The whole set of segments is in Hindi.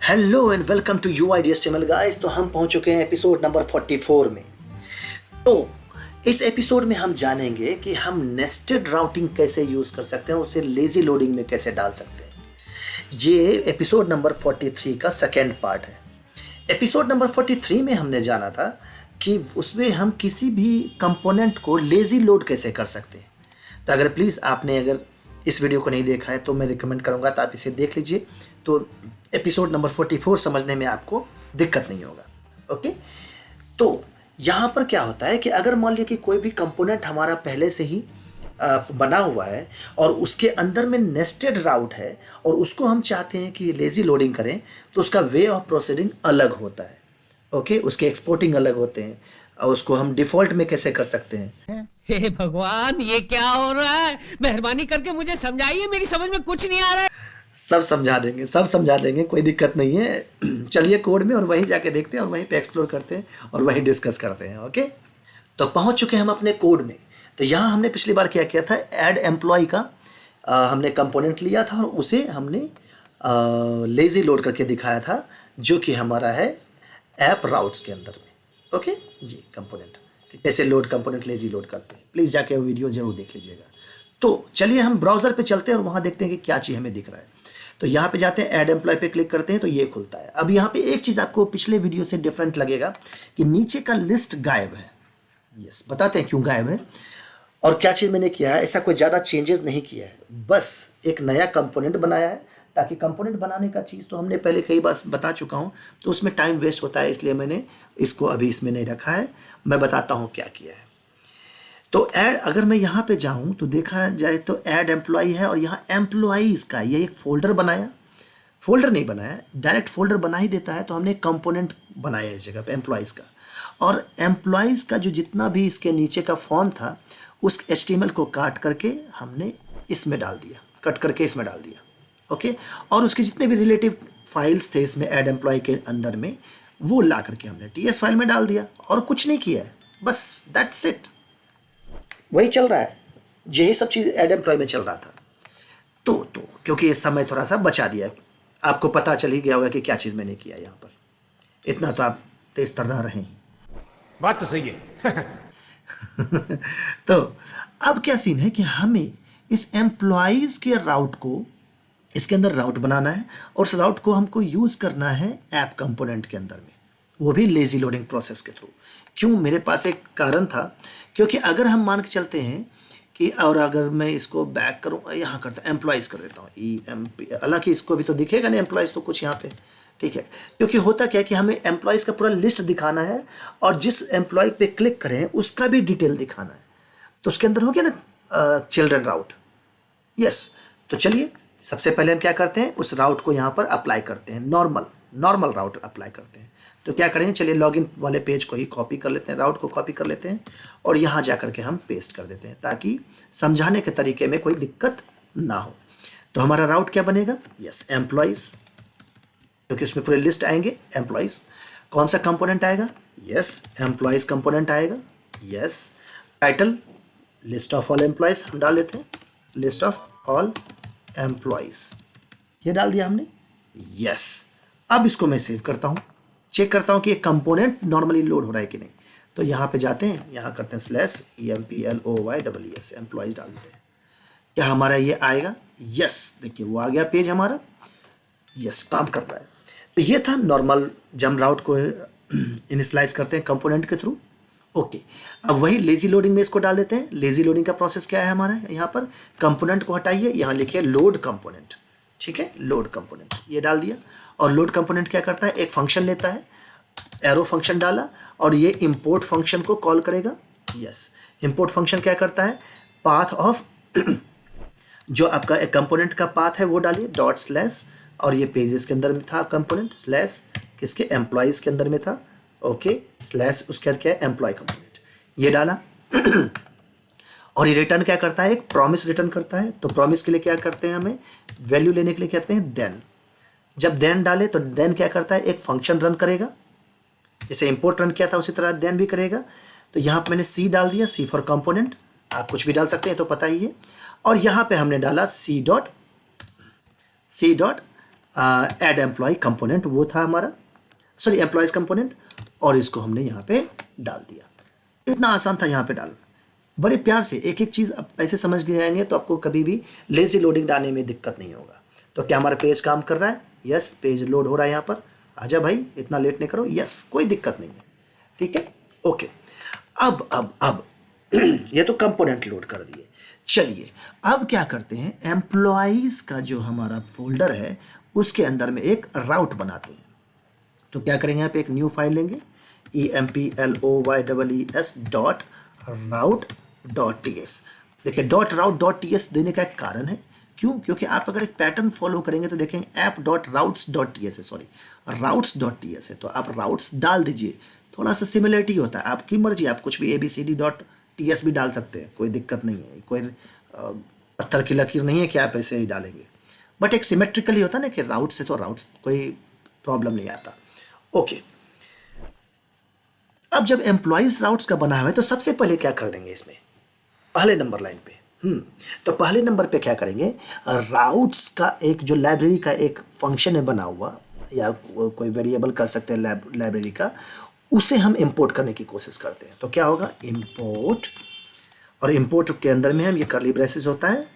Hello and welcome to UIDHTML guys. तो हम पहुंच चुके हैं एपिसोड नंबर 44 में। तो इस एपिसोड में हम जानेंगे कि हम नेस्टेड राउटिंग कैसे यूज़ कर सकते हैं, उसे लेजी लोडिंग में कैसे डाल सकते हैं। ये एपिसोड नंबर 43 का सेकेंड पार्ट है। एपिसोड नंबर 43 में हमने जाना था कि उसमें हम किसी भी कंपोनेंट को लेजी लोड कैसे कर सकते हैं। तो अगर प्लीज़ आपने अगर इस वीडियो को नहीं देखा है तो मैं रिकमेंड करूंगा तो आप इसे देख लीजिए, तो एपिसोड नंबर 44 समझने में आपको दिक्कत नहीं होगा। ओके, तो यहाँ पर क्या होता है कि अगर मान लिया कि कोई भी कंपोनेंट हमारा पहले से ही बना हुआ है और उसके अंदर में नेस्टेड राउट है और उसको हम चाहते हैं कि लेजी लोडिंग करें, तो उसका वे ऑफ प्रोसीडिंग अलग होता है। ओके, उसके एक्सपोर्टिंग अलग होते हैं और उसको हम डिफ़ॉल्ट में कैसे कर सकते हैं। हे भगवान, ये क्या हो रहा है? मेहरबानी करके मुझे समझाइए, मेरी समझ में कुछ नहीं आ रहा है। सब समझा देंगे, कोई दिक्कत नहीं है। चलिए कोड में और वहीं जाके देखते हैं और वहीं पे एक्सप्लोर करते हैं और वहीं डिस्कस करते हैं। ओके, तो पहुंच चुके हैं हम अपने कोड में। तो यहाँ हमने पिछली बार क्या किया था, ऐड एम्प्लॉय का हमने कंपोनेंट लिया था और उसे हमने लेजी लोड करके दिखाया था, जो कि हमारा है ऐप राउट्स के अंदर में। ओके, ये कंपोनेंट कैसे लोड कंपोनेंट लेजी लोड करते हैं, प्लीज़ जाके वो वीडियो जरूर देख लीजिएगा। तो चलिए हम ब्राउज़र पे चलते हैं और वहाँ देखते हैं कि क्या चीज़ हमें दिख रहा है। तो यहाँ पे जाते हैं, ऐड एम्प्लॉय पे क्लिक करते हैं तो ये खुलता है। अब यहाँ पे एक चीज़ आपको पिछले वीडियो से डिफरेंट लगेगा कि नीचे का लिस्ट गायब है। यस, बताते हैं क्यों गायब है और क्या चीज़ मैंने किया है। ऐसा कोई ज़्यादा चेंजेस नहीं किया है, बस एक नया कंपोनेंट बनाया है, ताकि कंपोनेंट बनाने का चीज़ तो हमने पहले कई बार बता चुका हूँ, तो उसमें टाइम वेस्ट होता है, इसलिए मैंने इसको अभी इसमें नहीं रखा है। मैं बताता हूँ क्या किया है। तो ऐड, अगर मैं यहाँ पे जाऊँ तो देखा जाए तो ऐड एम्प्लॉय है और यहाँ एम्प्लॉइज़ का ये एक फ़ोल्डर बनाया, फ़ोल्डर नहीं बनाया, डायरेक्ट फ़ोल्डर बना ही देता है। तो हमने एक कंपोनेंट बनाया इस जगह पे एम्प्लॉइज़ का, और एम्प्लॉइज़ का जो जितना भी इसके नीचे का फॉर्म था उस HTML को काट करके हमने इसमें डाल दिया, कट करके इसमें डाल दिया। ओके, और उसके जितने भी रिलेटिव फाइल्स थे इसमें ऐड एम्प्लॉय के अंदर में, वो ला करके हमने TS फाइल में डाल दिया और कुछ नहीं किया है, बस दैट्स इट। वही चल रहा है, यही सब चीज़ ऐड एम्प्लॉय में चल रहा था। तो क्योंकि इस समय थोड़ा सा बचा दिया, आपको पता चल ही गया होगा कि क्या चीज़ मैंने किया यहाँ पर, इतना तो आप तेज तर्रा रहे हैं। बात तो सही है। तो अब क्या सीन है कि हमें इस एम्प्लॉइज़ के राउट को इसके अंदर राउट बनाना है और उस राउट को हमको यूज़ करना है ऐप कंपोनेंट के अंदर में, वो भी लेजी लोडिंग प्रोसेस के थ्रू। क्यों, मेरे पास एक कारण था, क्योंकि अगर हम मान के चलते हैं कि, और अगर मैं इसको बैक करूँ, यहाँ करता एम्प्लॉइज़ कर देता हूँ EMP, हालांकि इसको भी तो दिखेगा नहीं एम्प्लॉइज़ तो कुछ यहाँ पे, ठीक है। क्योंकि होता क्या है कि हमें एम्प्लॉइज़ का पूरा लिस्ट दिखाना है और जिस एम्प्लॉय पे क्लिक करें उसका भी डिटेल दिखाना है। तो उसके अंदर हो गया ना चिल्ड्रन राउट। यस, तो चलिए सबसे पहले हम क्या करते हैं, उस राउट को यहाँ पर अप्लाई करते हैं, नॉर्मल राउट अप्लाई करते हैं। तो क्या करेंगे, चलिए लॉगिन वाले पेज को ही कॉपी कर लेते हैं, राउट को कॉपी कर लेते हैं और यहाँ जा करके हम पेस्ट कर देते हैं, ताकि समझाने के तरीके में कोई दिक्कत ना हो। तो हमारा राउट क्या बनेगा, यस एम्प्लॉइज़, क्योंकि उसमें पूरे लिस्ट आएंगे एम्प्लॉइज़। कौन सा कंपोनेंट आएगा, यस एम्प्लॉइज़ कंपोनेंट आएगा। Yes, title list of all employees हम डाल देते हैं, लिस्ट ऑफ ऑल एम्प्लॉइज़, ये डाल दिया हमने। यस, अब इसको मैं सेव करता हूँ, चेक करता हूँ कि ये कंपोनेंट नॉर्मली लोड हो रहा है कि नहीं। तो यहाँ पे जाते हैं, यहाँ करते हैं /EMPLOYEES एम्प्लॉइज़ डाल देते हैं। क्या हमारा ये आएगा, यस देखिए वो आ गया पेज हमारा, यस काम कर रहा है। तो ये था नॉर्मल, जब हम राउट को इनिशियलाइज करते हैं कंपोनेंट के थ्रू। ओके, अब वही लेजी लोडिंग में इसको डाल देते हैं। लेजी लोडिंग का प्रोसेस क्या है हमारा, यहाँ पर कंपोनेंट को हटाइए, यहाँ लिखिए लोड कंपोनेंट, ठीक है, लोड कंपोनेंट ये डाल दिया। और लोड कंपोनेंट क्या करता है, एक फंक्शन लेता है, एरो फंक्शन डाला और ये इंपोर्ट फंक्शन को कॉल करेगा। यस, इंपोर्ट फंक्शन क्या करता है, पाथ ऑफ जो आपका एक कंपोनेंट का पाथ है वो डालिए, डॉट स्लैश, और ये पेजेस के अंदर में था कंपोनेंट, स्लैश किसके, एम्प्लॉइज़ के अंदर में था। ओके, स्लैश उसके बाद क्या है, एम्प्लॉय कंपोनेंट, ये डाला। और ये रिटर्न क्या करता है, एक प्रॉमिस रिटर्न करता है। तो प्रॉमिस के लिए क्या करते हैं, हमें वैल्यू लेने के लिए कहते हैं देन। जब देन डाले तो देन क्या करता है, एक फंक्शन रन करेगा, जैसे इंपोर्ट रन किया था उसी तरह देन भी करेगा। तो यहाँ पे मैंने C डाल दिया, C फॉर कंपोनेंट, आप कुछ भी डाल सकते हैं तो पता ही है। और यहाँ पे हमने डाला C dot add employ component, वो था हमारा, सॉरी एम्प्लॉयज़ कंपोनेंट, और इसको हमने यहाँ पे डाल दिया। इतना आसान था यहाँ पे डालना, बड़े प्यार से एक एक चीज़ आप ऐसे समझ के जाएंगे तो आपको कभी भी लेज़ी लोडिंग डालने में दिक्कत नहीं होगा। तो क्या हमारा पेज काम कर रहा है? यस, पेज लोड हो रहा है यहाँ पर। आजा भाई, इतना लेट नहीं करो। यस, कोई दिक्कत नहीं है, ठीक है, ओके। अब ये तो कंपोनेंट लोड कर दिए। चलिए अब क्या करते हैं, एम्प्लॉयज़ का जो हमारा फोल्डर है उसके अंदर में एक राउट बनाते हैं। तो क्या करेंगे, यहाँ पे एक न्यू फाइल लेंगे, employees.route.ts। देखिए .route.ts देने का एक कारण है, क्यों? क्योंकि आप अगर एक पैटर्न फॉलो करेंगे तो देखेंगे app.routes.ts है, सॉरी routes.ts है, तो आप routes डाल दीजिए, थोड़ा सा सिमिलरिटी होता है, आपकी मर्जी, आप कुछ भी abcd.ts भी डाल सकते हैं, कोई दिक्कत नहीं है, कोई पत्थर की लकीर नहीं है कि आप ऐसे ही डालेंगे, बट एक सिमेट्रिकली होता है ना कि राउट्स है तो राउट्स, कोई प्रॉब्लम नहीं आता। ओके, अब जब एम्प्लॉयज राउट्स का बना हुआ है तो सबसे पहले क्या करेंगे इसमें, पहले नंबर लाइन पे, तो पहले नंबर पे क्या करेंगे, राउट्स का एक जो लाइब्रेरी का एक फंक्शन है बना हुआ, या कोई वेरिएबल कर सकते हैं लाइब्रेरी का, उसे हम इंपोर्ट करने की कोशिश करते हैं। तो क्या होगा, इंपोर्ट, और इंपोर्ट के अंदर में हम ये करली ब्रेसेस होता है,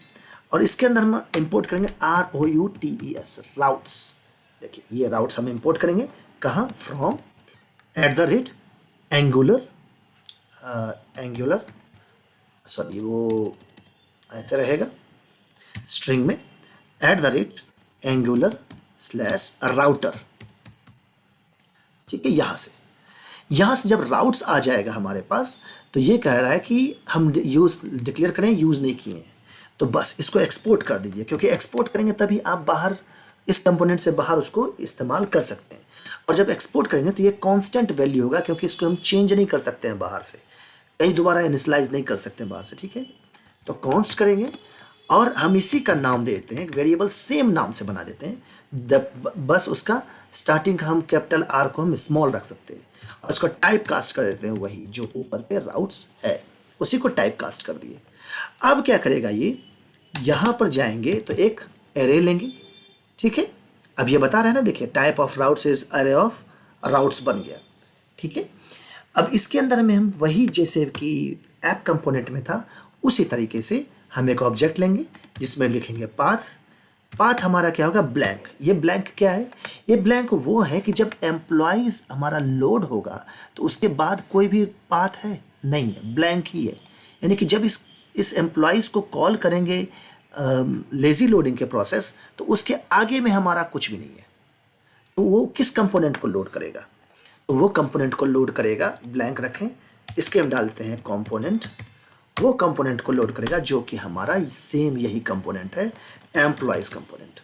और इसके अंदर हम इंपोर्ट करेंगे ROUTES, राउट्स। देखिए ये राउट्स हम इंपोर्ट करेंगे कहाँ, फ्रॉम एंगुलर, सॉरी वो ऐसे रहेगा स्ट्रिंग में, @angular/router, ठीक है। यहाँ से जब राउट्स आ जाएगा हमारे पास, तो ये कह रहा है कि हम यूज़ डिक्लेयर करें, यूज़ नहीं किए हैं, तो बस इसको एक्सपोर्ट कर दीजिए, क्योंकि एक्सपोर्ट करेंगे तभी आप बाहर इस कंपोनेंट से बाहर उसको इस्तेमाल कर सकते हैं। और जब एक्सपोर्ट करेंगे तो ये कांस्टेंट वैल्यू होगा, क्योंकि इसको हम चेंज नहीं कर सकते हैं बाहर से, कहीं दोबारा इनिशियलाइज नहीं कर सकते हैं बाहर से, ठीक है। तो कॉन्स्ट करेंगे, और हम इसी का नाम देते हैं, वेरिएबल सेम नाम से बना देते हैं, बस उसका स्टार्टिंग का हम कैपिटल R को हम स्मॉल रख सकते हैं, और उसको टाइप कास्ट कर देते हैं, वही जो ऊपर पे राउट्स है उसी को टाइप कास्ट कर दिए। अब क्या करेगा ये, यहाँ पर जाएंगे तो एक एरे लेंगे, ठीक है। अब ये बता रहे हैं ना, देखिए टाइप ऑफ राउट्स इज अरे ऑफ राउट्स बन गया, ठीक है। अब इसके अंदर में हम वही जैसे कि ऐप कंपोनेंट में था उसी तरीके से हम एक ऑब्जेक्ट लेंगे जिसमें लिखेंगे पाथ हमारा क्या होगा, ब्लैंक। ये ब्लैंक क्या है, ये ब्लैंक वो है कि जब एम्प्लॉयज़ हमारा लोड होगा तो उसके बाद कोई भी पाथ है नहीं है, ब्लैंक ही है। यानी कि जब इस एम्प्लॉयज़ को कॉल करेंगे लेज़ी लोडिंग के प्रोसेस, तो उसके आगे में हमारा कुछ भी नहीं है, तो वो किस कंपोनेंट को लोड करेगा, तो वो कंपोनेंट को लोड करेगा, ब्लैंक रखें, इसके हम डालते हैं कंपोनेंट, वो कंपोनेंट को लोड करेगा जो कि हमारा सेम यही कंपोनेंट है, एम्प्लॉयज कंपोनेंट,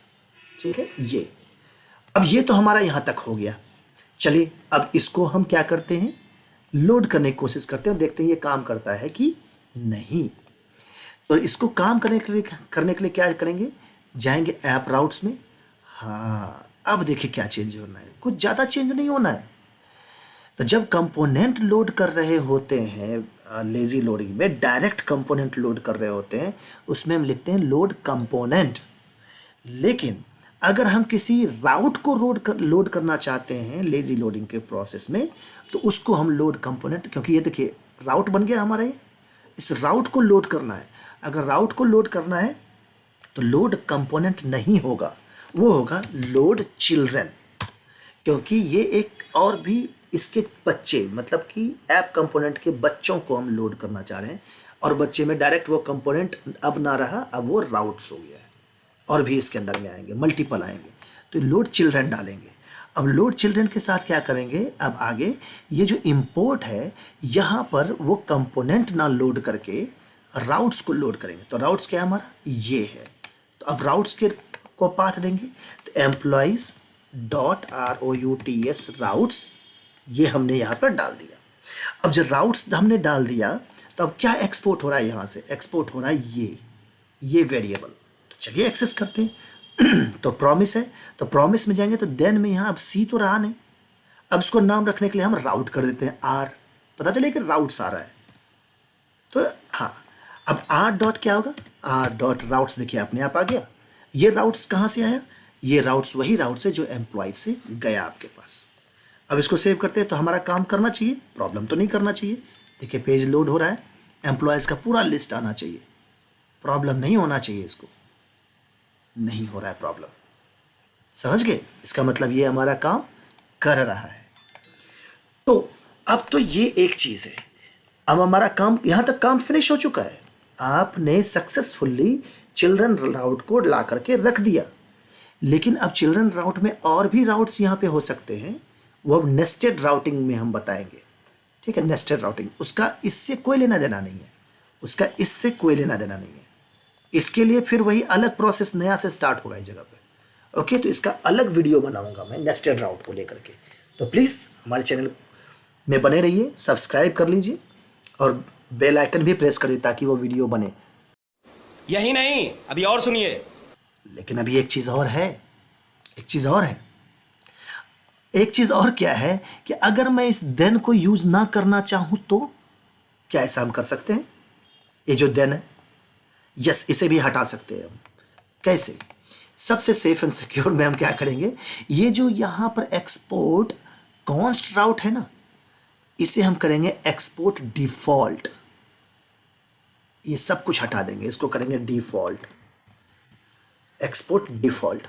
ठीक है। ये अब ये तो हमारा यहाँ तक हो गया। चलिए अब इसको हम क्या करते हैं, लोड करने की कोशिश करते हैं, देखते हैं ये काम करता है कि नहीं। तो इसको काम करने के लिए क्या करेंगे, जाएंगे ऐप राउट्स में। हाँ, अब देखिए क्या चेंज होना है, कुछ ज़्यादा चेंज नहीं होना है। तो जब कंपोनेंट लोड कर रहे होते हैं लेज़ी लोडिंग में, डायरेक्ट कंपोनेंट लोड कर रहे होते हैं, उसमें हम लिखते हैं लोड कंपोनेंट। लेकिन अगर हम किसी राउट को लोड करना चाहते हैं लेज़ी लोडिंग के प्रोसेस में, तो उसको हम लोड कंपोनेंट, क्योंकि ये देखिए राउट बन गया हमारा, ये इस राउट को लोड करना है। अगर राउट को लोड करना है तो लोड कंपोनेंट नहीं होगा, वो होगा लोड चिल्ड्रन, क्योंकि ये एक और भी इसके बच्चे, मतलब कि ऐप कंपोनेंट के बच्चों को हम लोड करना चाह रहे हैं, और बच्चे में डायरेक्ट वो कंपोनेंट अब ना रहा, अब वो राउट्स हो गया है, और भी इसके अंदर में आएंगे, मल्टीपल आएंगे, तो लोड चिल्ड्रन डालेंगे। अब लोड चिल्ड्रन के साथ क्या करेंगे, अब आगे ये जो इंपोर्ट है, यहाँ पर वो कंपोनेंट ना लोड करके राउट्स को लोड करेंगे। तो राउट्स क्या है हमारा, ये है। तो अब राउट्स के को पाथ देंगे, तो employees.routes राउट्स, ये हमने यहाँ पर डाल दिया। अब जब राउट्स हमने डाल दिया, तो अब क्या एक्सपोर्ट हो रहा है, यहाँ से एक्सपोर्ट हो रहा है ये वेरिएबल। तो चलिए एक्सेस करते हैं। तो प्रॉमिस है, तो प्रॉमिस में जाएंगे तो देन में यहाँ अब सी तो रहा नहीं, अब इसको नाम रखने के लिए हम राउट कर देते हैं R, पता चले कि राउट्स आ रहा है। तो हाँ, अब R डॉट क्या होगा, R डॉट राउट्स, देखिए अपने आप आ गया। ये राउट्स कहाँ से आया, ये राउट्स वही राउट्स है जो एम्प्लॉय से गया आपके पास। अब इसको सेव करते हैं तो हमारा काम करना चाहिए, प्रॉब्लम तो नहीं करना चाहिए। देखिए पेज लोड हो रहा है, एम्प्लॉयज़ का पूरा लिस्ट आना चाहिए, प्रॉब्लम नहीं होना चाहिए, इसको नहीं हो रहा है प्रॉब्लम। समझ गए? इसका मतलब ये हमारा काम कर रहा है। तो अब तो ये एक चीज़ है, अब हमारा काम यहाँ तक काम फिनिश हो चुका है। आपने सक्सेसफुली चिल्ड्रन राउट को ला करके रख दिया, लेकिन अब चिल्ड्रन राउट में और भी राउट्स यहाँ पे हो सकते हैं, वो अब नेस्टेड राउटिंग में हम बताएंगे। ठीक है, नेस्टेड राउटिंग, उसका इससे कोई लेना देना नहीं है, उसका इससे कोई लेना देना नहीं है। इसके लिए फिर वही अलग प्रोसेस नया से स्टार्ट होगा इस जगह पे। ओके, तो इसका अलग वीडियो बनाऊंगा मैं नेस्टेड राउट को लेकर के। तो प्लीज़ हमारे चैनल में बने रहिए, सब्सक्राइब कर लीजिए और बेल आइकन भी प्रेस करिए ताकि वो वीडियो बने। यही नहीं, अभी और सुनिए। लेकिन अभी एक चीज़ और है, एक चीज़ और है। एक चीज़ और क्या है कि अगर मैं इस देन को यूज़ ना करना चाहूँ तो क्या ऐसा हम कर सकते हैं? ये जो देन है, यस, इसे भी हटा सकते हैं हम। कैसे? सबसे सेफ एंड सिक्योर में हम क्या करेंगे, ये जो यहाँ पर एक्सपोर्ट कॉन्स्ट राउट है ना, इसे हम करेंगे एक्सपोर्ट डिफॉल्ट। ये सब कुछ हटा देंगे, इसको करेंगे डिफॉल्ट, एक्सपोर्ट डिफॉल्ट।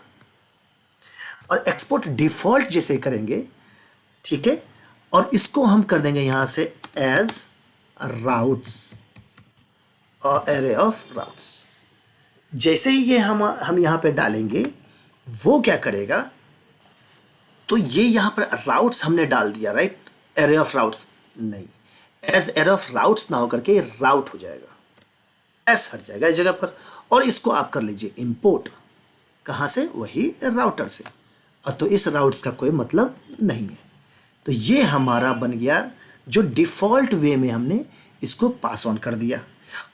और एक्सपोर्ट डिफॉल्ट जैसे करेंगे, ठीक है, और इसको हम कर देंगे यहाँ से एज राउट्स और एरे ऑफ राउट्स। जैसे ही ये हम यहाँ पे डालेंगे, वो क्या करेगा, तो ये यहाँ पर राउट्स हमने डाल दिया, राइट, एरे ऑफ राउट्स नहीं, एज एरे ऑफ राउट्स ना होकर के राउट हो जाएगा, एस हट जाएगा इस जगह पर। और इसको आप कर लीजिए इंपोर्ट, कहाँ से, वही राउटर से। और तो इस राउट्स का कोई मतलब नहीं है। तो ये हमारा बन गया जो डिफ़ॉल्ट वे में हमने इसको पास ऑन कर दिया।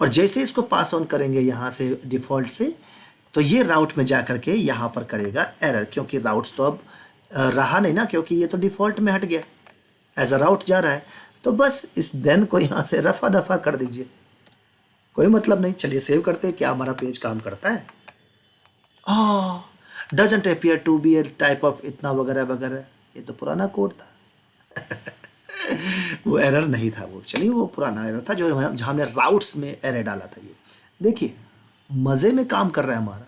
और जैसे इसको पास ऑन करेंगे यहाँ से डिफ़ॉल्ट से, तो ये राउट में जा कर के यहाँ पर करेगा एरर, क्योंकि राउट्स तो अब रहा नहीं ना, क्योंकि ये तो डिफ़ॉल्ट में हट गया, एज अ राउट जा रहा है। तो बस इस देन को यहाँ से रफा दफा कर दीजिए, कोई मतलब नहीं। चलिए सेव करते हैं, क्या हमारा पेज काम करता है। Doesn't appear to be a type of इतना वगैरह वगैरह, ये तो पुराना कोड था। वो एरर नहीं था वो, चलिए वो पुराना एरर था जो जहाँ हमने राउट्स में एरर डाला था। ये देखिए मज़े में काम कर रहा है हमारा,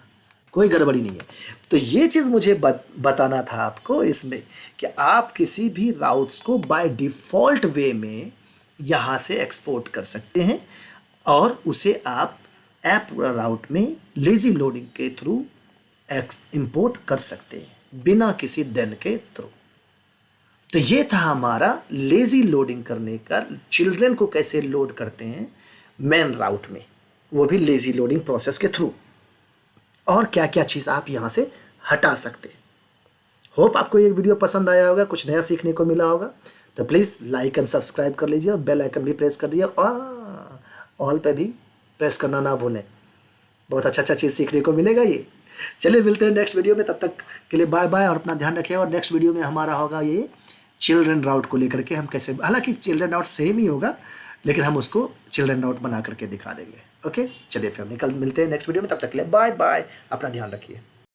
कोई गड़बड़ी नहीं है। तो ये चीज़ मुझे बताना था आपको इसमें कि आप किसी भी राउट्स को बाय डिफ़ॉल्ट वे में यहाँ से एक्सपोर्ट कर सकते हैं और उसे आप ऐप राउट में लेज़ी लोडिंग के थ्रू इंपोर्ट कर सकते हैं बिना किसी देन के थ्रू। तो ये था हमारा लेज़ी लोडिंग करने का, चिल्ड्रन को कैसे लोड करते हैं मेन राउट में, वो भी लेज़ी लोडिंग प्रोसेस के थ्रू, और क्या क्या चीज़ आप यहाँ से हटा सकते हैं। होप आपको ये वीडियो पसंद आया होगा, कुछ नया सीखने को मिला होगा। तो प्लीज़ लाइक एंड सब्सक्राइब कर लीजिए और बेल आइकन भी प्रेस कर दिया और ऑल पे भी प्रेस करना ना भूलें, बहुत अच्छा चीज़ सीखने को मिलेगा ये। चलिए मिलते हैं नेक्स्ट वीडियो में, तब तक के लिए बाय बाय और अपना ध्यान रखिए। और नेक्स्ट वीडियो में हमारा होगा ये चिल्ड्रन राउट को लेकर के हम कैसे, हालांकि चिल्ड्रन राउट सेम ही होगा लेकिन हम उसको चिल्ड्रन राउट बना करके दिखा देंगे। ओके, चलिए फिर मिलते हैं नेक्स्ट वीडियो में, तब तक के लिए बाय बाय, अपना ध्यान रखिए।